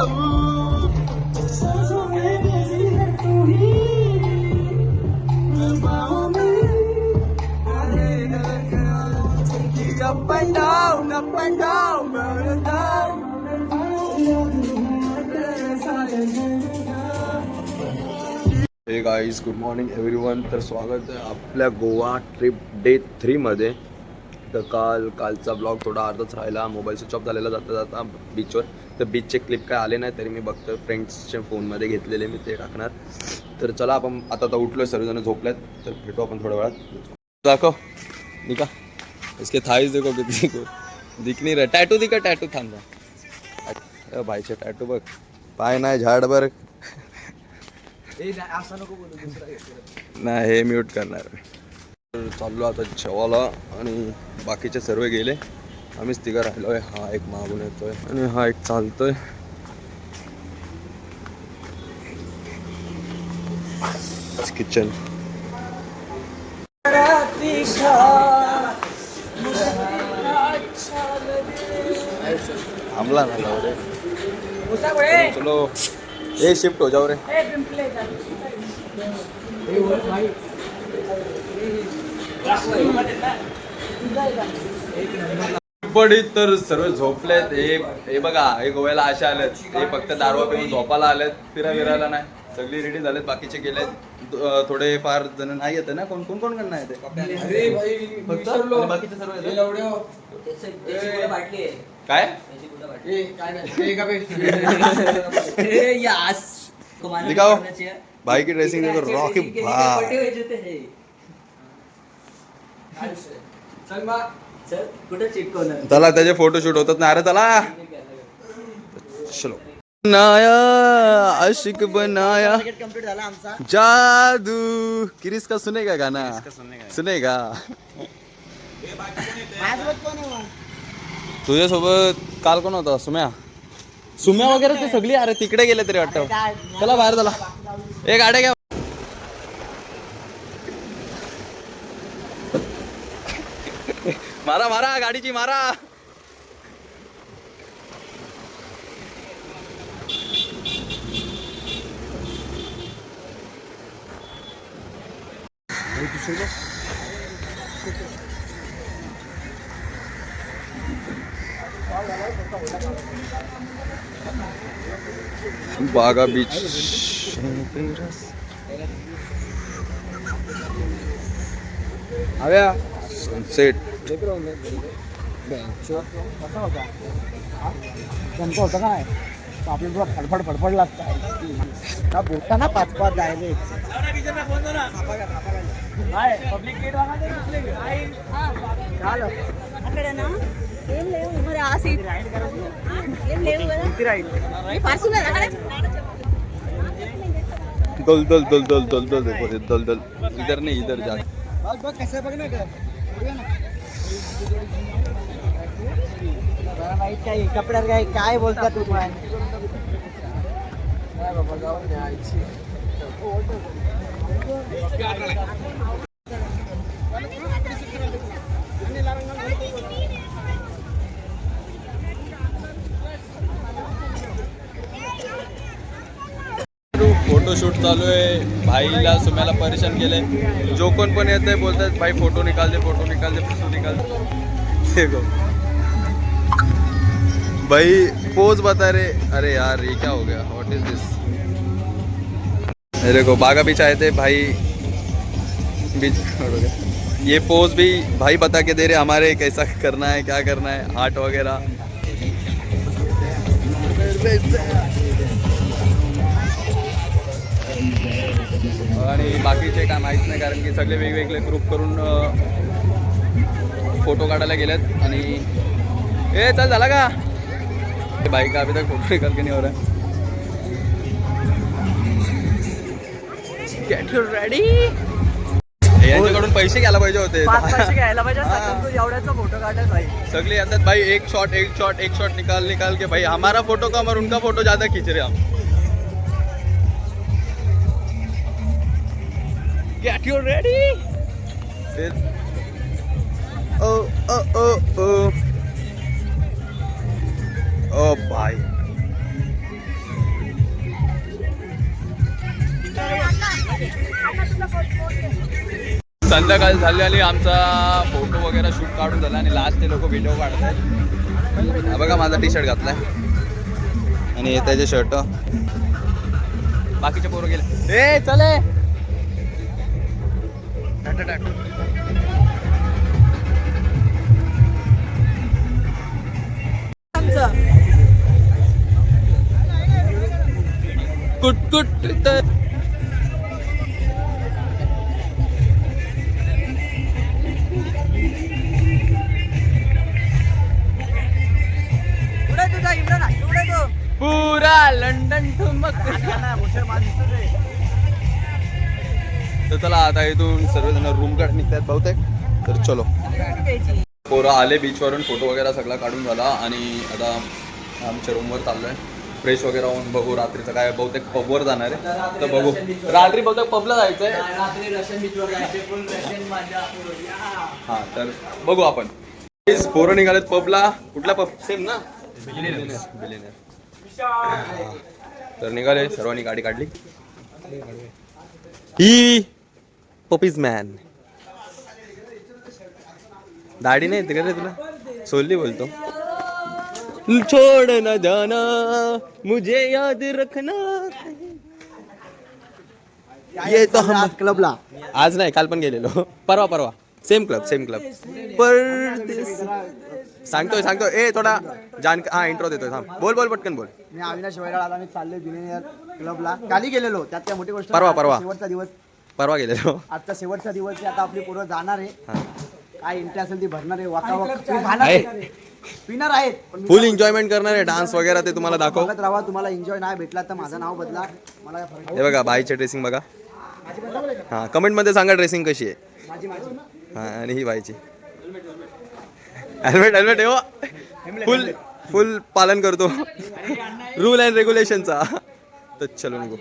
Up and down, up and down, up and down. हे guys, good morning everyone. तर स्वागत आहे आपल्या गोवा ट्रिप डे 3 मध्ये. तर कालचा ब्लॉग थोडा अर्धाच राहिला. मोबाईल स्विच ऑफ झालेला जाता जाता बीचवर. तर बीचचे क्लिप काय आले नाही, तरी मी बघतो फ्रेंड्सच्या फोनमध्ये घेतलेले, मी ते टाकणार. तर चला, आपण आता उठलोय, सर्वजण झोपल्यात. तर भेटू आपण थोड्या वेळात. दाखव निका, इसके थाईज देखो किती दिख नहीं रहा. टॅटू दिका, टॅटू थांबा. भाईचे टॅटू बघ, पाय नाही झाडभर. नाही, हे म्यूट करणार. चाललो आता जेवायला आणि बाकीचे सर्व गेले, आम्हीच तिघं राहिलोय. हा एक मागून येतोय आणि हा एक चालतोय. किचन थांबला ना रे. चलो ए शिफ्ट हो जाओ रे. बडी तर सर्व झोपलेत. हे बघा, हे गोव्याला असे आलेत, हे फक्त दारवा पिऊन झोपायला आलेत, फिरायला नाही. सगळी रेडी झालेत, बाकीचे गेलेत. थोडे फार जण नाही येते ना. कोण कोण करणार येते फक्त, बाकीचे सर्व काय दिखाओ. भाई की ड्रेसिंग देखो, रॉकी भाई. चला, त्याचे फोटो शूट होतात ना. अरे चला, चलो. बनाया आशिक बनाया जादू. किरीस का सुनेगा गाना, सुनेगा. तुझ्यासोबत काल कोण होता? सुम्या वगैरे ते सगळी अरे तिकडे गेले तरी वाटतं. चला बाहेर, चला. एक गाड्या घ्या. मारा मारा गाडीची मारा. बागा बीच, सनसेट. होतं काय आपल्याला फडफड लागतं बोलताना 5-5 जायले. पब्लिक गेट दल दल दल दल दल दल दल दल. इधर नहीं, इधर जा. कसं बघ ना काय कपड्यात काय बोलतात तू पण. फोटोशूट चालू आहे. भाईला सुम्याला परेशान केले. जो कोण पण येत आहे बोलतात, भाई फोटो निकाल दे, फोटो निकाल दे, फोटो निकाल दे. देखो भाई पोज बता रे. अरे यार, ये क्या हो गया? व्हाट इज दिस? देखो बागा बीच आए थे भाई, बीच ये पोज भी भाई बता के दे रहे हमारे, कैसा करना है, क्या करना है, हार्ट वगैरह. आणि बाकीचे काय माहीत नाही, कारण की सगळे वेगवेगळे ग्रुप करून फोटो काढायला गेलेत. आणि ए चल, झाला का भाई का अभी तक फोटो निकाल के नहीं हो रहा है. Get your ready. यांच्याकडून पैसे घ्यायला पाहिजे होते. पैसे घ्यायला पाहिजे. एवढ्याचा फोटो काढत भाई सगळे येतात. भाई एक शॉट निकाल के भाई हमारा फोटो कम और उनका फोटो ज्यादा खींच रहे हम. Get you ready? Oh भाई, संध्याकाळ झाली आणि आमचा फोटो वगैरे शूट काढून झाला आणि लास्ट ते लोक व्हिडिओ काढतात. हा बघा माझा टी शर्ट घातलाय आणि त्याचे शर्ट. बाकीचे पोरं गेले. ए चले कुट तर पुरा लंडन ठुमक. तर चला आता इथून सर्वजण रूम कडे निघतात बहुतेक. तर चलो पोरं आले बीचवरून, फोटो वगैरे सगळा काढून झाला आणि आता आमच्या रूमवर चाललोय. फ्रेश वगैरे होऊन बघू रात्रीचं काय, बहुतेक पबवर जाणार आहे. तर बघू रात्री बहुतेक पबला जायचंय. हा तर बघू आपण. पोरं निघालेत पबला. कुठला पब? सेम ना, बिलियनर. तर निघाले सर्वांनी, गाडी काढली. ही पपीज मॅन. दाढी नाही येते का रे तुला? सोल्ली बोलतो. छोड़ न जाना मुझे याद रखना. ये तो हम क्लबला आज नाही, काल पण गेलेलो. परवा सेम क्लब. पर सांगतोय ए थोडा हा इंट्रो देतोय. थांब, बोल पटकन बोल. मी अविनाश वैराळ आला. मी चाललोय बिलियनियर क्लबला. काली गेलेलो, त्यात काय मोठी गोष्ट. परवा शेवटचा दिवस. परवा गेलेलो. आजचा शेवटचा दिवस आहे. आता आपली पोरं जाणार आहे. काय एंट्री असेल ती भरणार आहे. पिणार आहेत. फुल एन्जॉयमेंट करणार आहे. डान्स वगैरे ते तुम्हाला दाखव. बघत राहा. तुम्हाला एन्जॉय नाही भेटला तर माझं नाव बदला. मला फरक. हे बघा बाईचे ड्रेसिंग बघा. हा कमेंट मध्ये सांगा ड्रेसिंग कशी आहे. माझी हा आणि ही बाईची. हेल्मेट ठेवा. फुल पालन करतो रूल अँड रेग्युलेशनचा. तर चलो निघू.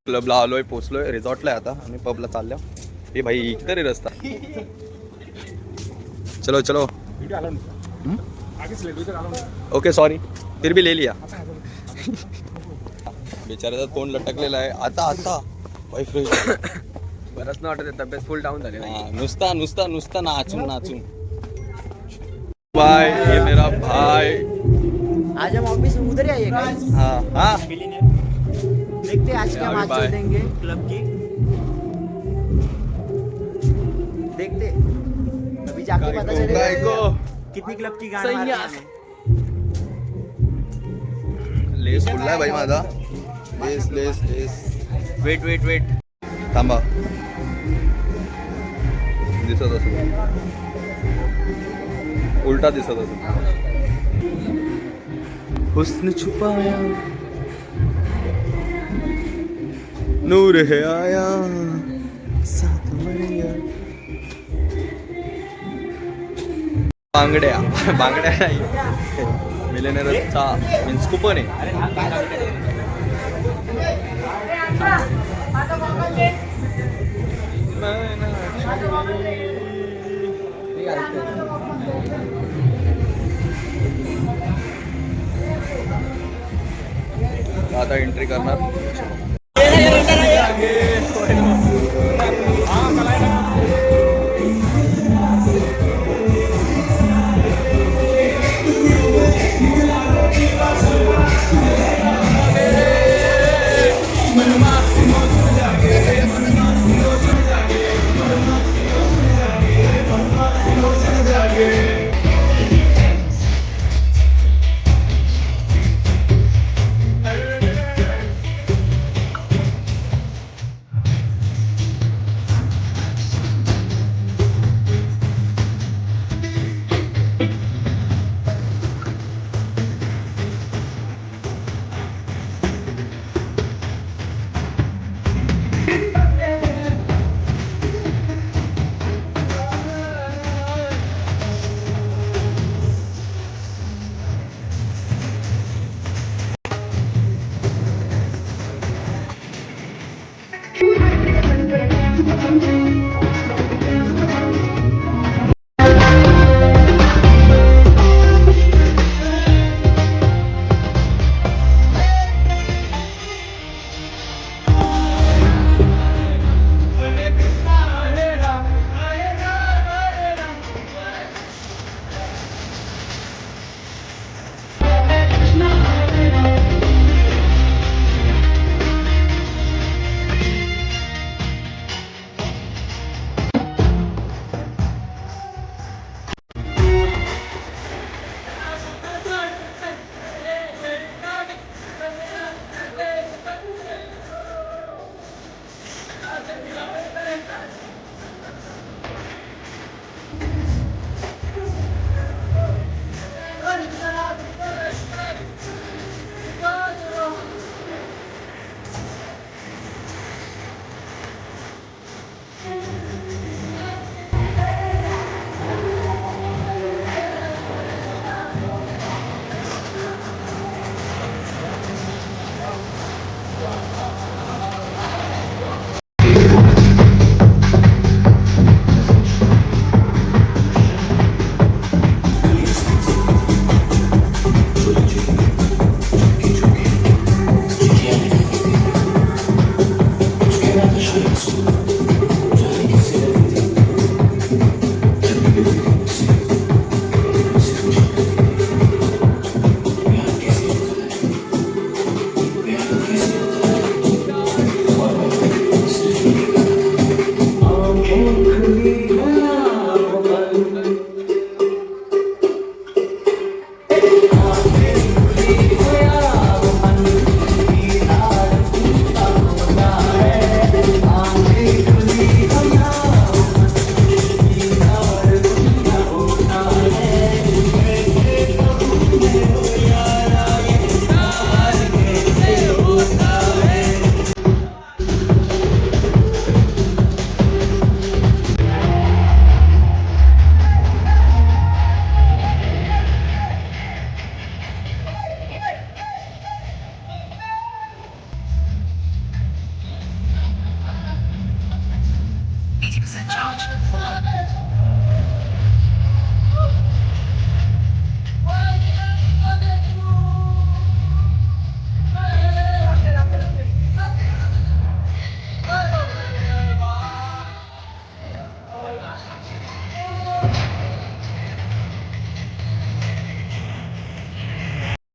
क्लबला आलोय, पोचलोय, रिसॉर्टला आहे आता आणि पबला चाललो. हे भाई इकडे रे रस्ता. चलो ओके सॉरी, फिर भी ले लिया. बिचाराचा तोंड लटकलेला आहे आता. भाई फ्रेश बरंच नाही वाटत. तब्येत फुल डाऊन झाली. नुसता नाचून. बाय, ये मेरा भाई. आज हम ऑफिस में उधर ही आइए. हाँ देखते हैं आज क्या मैच देंगे क्लब की. देखते अभी जाके पता चलेगा कितनी क्लब की गाड़ी मारते हैं. लेस फुललाय भाई माझा. लेस वेट थांबा. दिसत असं उलटा दिसत असं. हुस्न छुपाया नूर है आया साथ मरिया. बांगड्या नाही, मिलेनियरचा मीन्स कुपन आहे. आता एंट्री करणार.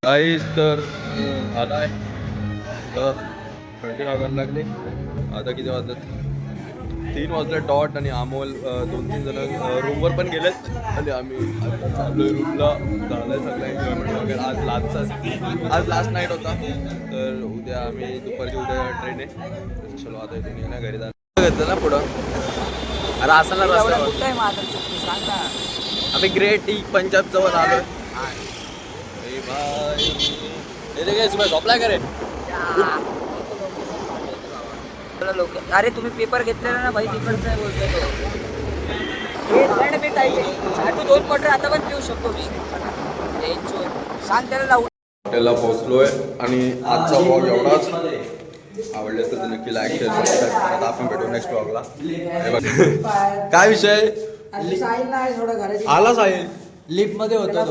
काहीच तर आलाय तर थंडी लागायला लागली. आता किती वाजतात? 3 वाजले डॉट. आणि अमोल 2-3 जण रूमवर पण गेलेत. आणि आम्ही आता चाललोय रूमला. झालंय सगळं एन्जॉयमेंट वगैरे. आज लास्ट नाईट होता. तर उद्या आम्ही दुपारची उद्या ट्रेन आहे. चलो आता इथून येणार घरी जाणार घेतलं ना पुढं. अरे असं ना रस्त्यावर कुठं आहे माझं सांग ना. आम्ही ग्रेट टी पंजाब जवळ आलोय. भाई झोपलाय का रे? लोक अरे तुम्ही पेपर घेतलेला ना भाई तिकडचं आहे बोलतो तो. तू 2 क्वार्टर आता पण पिऊ शकतो मी. सांग त्याला लावून. हॉटेलला पोहोचलोय आणि आजचा व्लॉग एवढाच. आवडले तर नक्की लाईक शेअर सबस्क्राईब करा. आता आपण भेटू नेक्स्ट व्लॉगला. काय विषय आला साहिल लिफ्ट मध्ये होता.